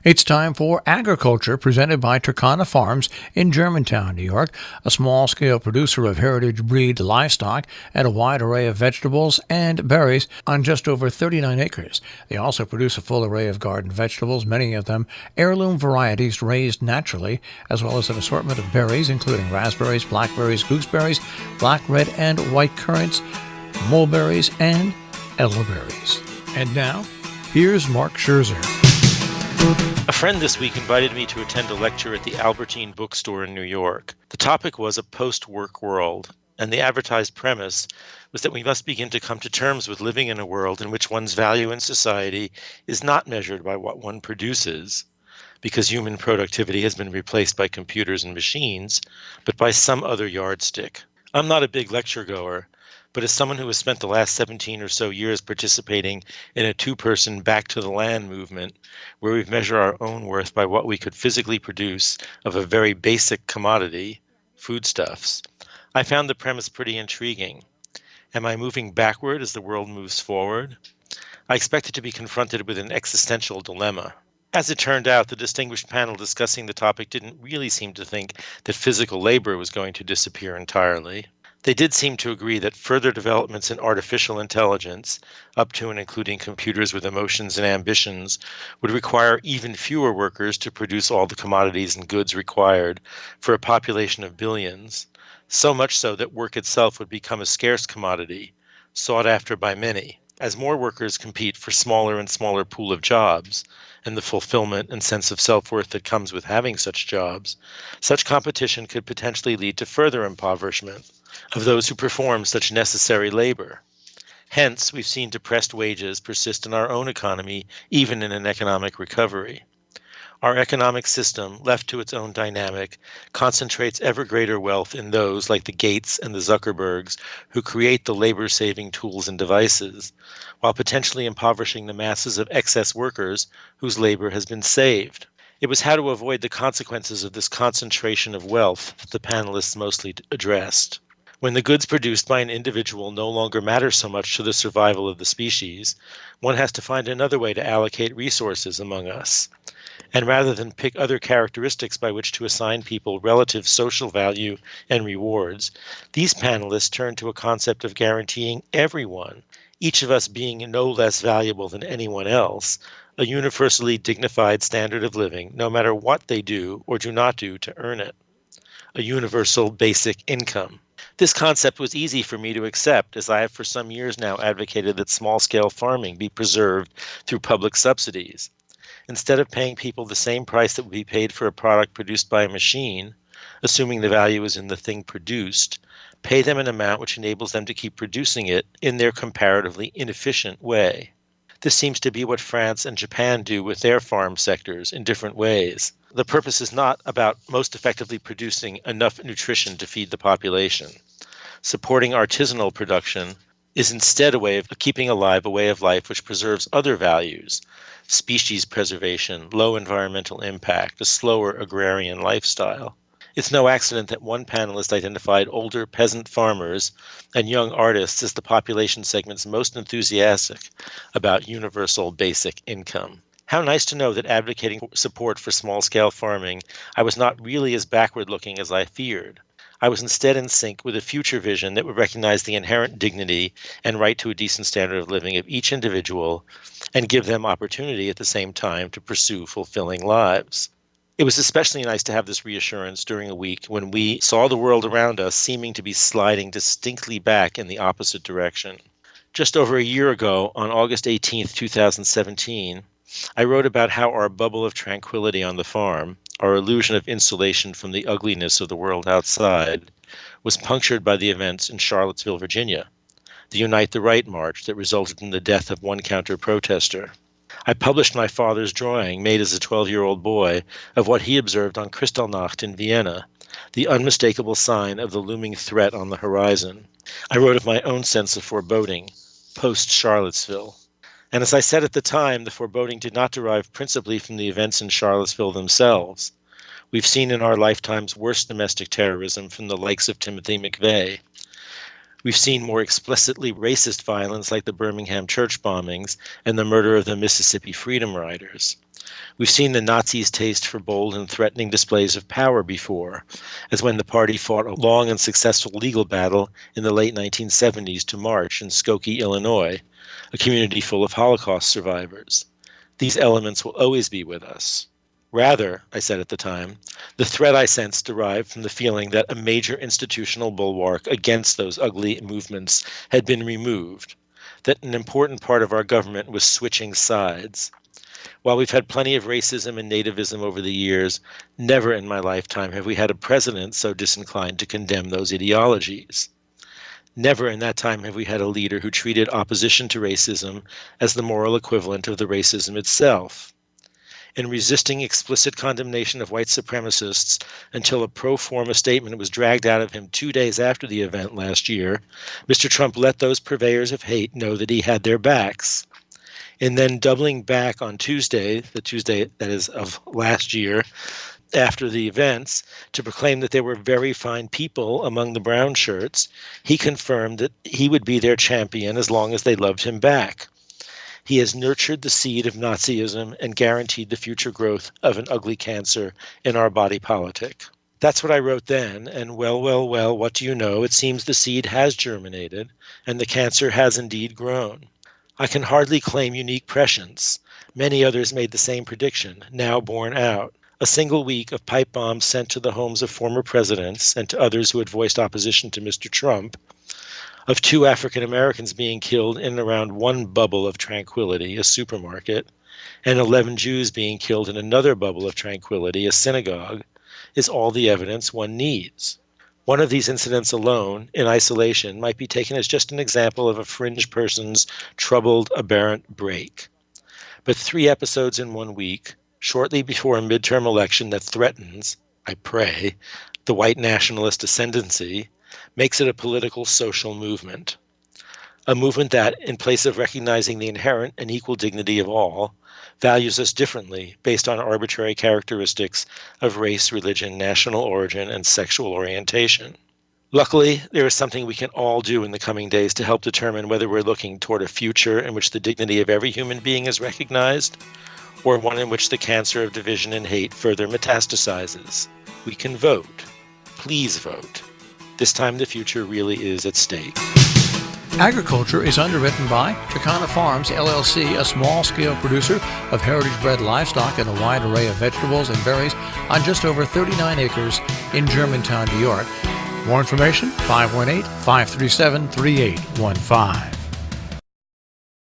It's time for Agriculture, presented by Turkana Farms in Germantown, New York, a small-scale producer of heritage breed livestock and a wide array of vegetables and berries on just over 39 acres. They also produce a full array of garden vegetables, many of them heirloom varieties raised naturally, as well as an assortment of berries, including raspberries, blackberries, gooseberries, black, red, and white currants, mulberries, and elderberries. And now, here's Mark Scherzer. A friend this week invited me to attend a lecture at the Albertine bookstore in New York. The topic was a post-work world, and the advertised premise was that we must begin to come to terms with living in a world in which one's value in society is not measured by what one produces, because human productivity has been replaced by computers and machines, but by some other yardstick. I'm not a big lecture goer, but as someone who has spent the last 17 or so years participating in a two-person back to the land movement, where we measure our own worth by what we could physically produce of a very basic commodity, foodstuffs, I found the premise pretty intriguing. Am I moving backward as the world moves forward? I expected to be confronted with an existential dilemma. As it turned out, the distinguished panel discussing the topic didn't really seem to think that physical labor was going to disappear entirely. They did seem to agree that further developments in artificial intelligence, up to and including computers with emotions and ambitions, would require even fewer workers to produce all the commodities and goods required for a population of billions, so much so that work itself would become a scarce commodity, sought after by many. As more workers compete for smaller and smaller pool of jobs, and the fulfillment and sense of self-worth that comes with having such jobs, such competition could potentially lead to further impoverishment of those who perform such necessary labor. Hence, we've seen depressed wages persist in our own economy, even in an economic recovery. Our economic system, left to its own dynamic, concentrates ever greater wealth in those like the Gates and the Zuckerbergs who create the labor-saving tools and devices, while potentially impoverishing the masses of excess workers whose labor has been saved. It was how to avoid the consequences of this concentration of wealth that the panelists mostly addressed. When the goods produced by an individual no longer matter so much to the survival of the species, one has to find another way to allocate resources among us. And rather than pick other characteristics by which to assign people relative social value and rewards, these panelists turn to a concept of guaranteeing everyone, each of us being no less valuable than anyone else, a universally dignified standard of living, no matter what they do or do not do to earn it. A universal basic income. This concept was easy for me to accept, as I have for some years now advocated that small-scale farming be preserved through public subsidies. Instead of paying people the same price that would be paid for a product produced by a machine, assuming the value is in the thing produced, pay them an amount which enables them to keep producing it in their comparatively inefficient way. This seems to be what France and Japan do with their farm sectors in different ways. The purpose is not about most effectively producing enough nutrition to feed the population. Supporting artisanal production is instead a way of keeping alive a way of life which preserves other values, species preservation, low environmental impact, a slower agrarian lifestyle. It's no accident that one panelist identified older peasant farmers and young artists as the population segments most enthusiastic about universal basic income. How nice to know that advocating support for small-scale farming, I was not really as backward-looking as I feared. I was instead in sync with a future vision that would recognize the inherent dignity and right to a decent standard of living of each individual and give them opportunity at the same time to pursue fulfilling lives. It was especially nice to have this reassurance during a week when we saw the world around us seeming to be sliding distinctly back in the opposite direction. Just over a year ago, on August 18, 2017, I wrote about how our bubble of tranquility on the farm, our illusion of insulation from the ugliness of the world outside, was punctured by the events in Charlottesville, Virginia, the Unite the Right march that resulted in the death of one counter-protester. I published my father's drawing, made as a 12-year-old boy, of what he observed on Kristallnacht in Vienna, the unmistakable sign of the looming threat on the horizon. I wrote of my own sense of foreboding, post-Charlottesville. And as I said at the time, the foreboding did not derive principally from the events in Charlottesville themselves. We've seen in our lifetimes worse domestic terrorism from the likes of Timothy McVeigh. We've seen more explicitly racist violence like the Birmingham church bombings and the murder of the Mississippi Freedom Riders. We've seen the Nazis' taste for bold and threatening displays of power before, as when the party fought a long and successful legal battle in the late 1970s to march in Skokie, Illinois, a community full of Holocaust survivors. These elements will always be with us. Rather, I said at the time, the threat I sensed derived from the feeling that a major institutional bulwark against those ugly movements had been removed, that an important part of our government was switching sides. While we've had plenty of racism and nativism over the years, never in my lifetime have we had a president so disinclined to condemn those ideologies. Never in that time have we had a leader who treated opposition to racism as the moral equivalent of the racism itself. In resisting explicit condemnation of white supremacists until a pro forma statement was dragged out of him 2 days after the event last year, Mr. Trump let those purveyors of hate know that he had their backs. And then doubling back on Tuesday, the Tuesday that is of last year, after the events, to proclaim that there were very fine people among the brown shirts, he confirmed that he would be their champion as long as they loved him back. He has nurtured the seed of Nazism and guaranteed the future growth of an ugly cancer in our body politic. That's what I wrote then, and well, what do you know? It seems the seed has germinated, and the cancer has indeed grown. I can hardly claim unique prescience. Many others made the same prediction, now borne out. A single week of pipe bombs sent to the homes of former presidents and to others who had voiced opposition to Mr. Trump, of 2 African Americans being killed in and around one bubble of tranquility, a supermarket, and 11 Jews being killed in another bubble of tranquility, a synagogue, is all the evidence one needs. One of these incidents alone, in isolation, might be taken as just an example of a fringe person's troubled, aberrant break. But 3 episodes in 1 week, shortly before a midterm election that threatens, I pray, the white nationalist ascendancy, makes it a political social movement. A movement that, in place of recognizing the inherent and equal dignity of all, values us differently based on arbitrary characteristics of race, religion, national origin, and sexual orientation. Luckily, there is something we can all do in the coming days to help determine whether we're looking toward a future in which the dignity of every human being is recognized, or one in which the cancer of division and hate further metastasizes. We can vote. Please vote. This time the future really is at stake. Agriculture is underwritten by Takana Farms, LLC, a small-scale producer of heritage-bred livestock and a wide array of vegetables and berries on just over 39 acres in Germantown, New York. More information, 518-537-3815.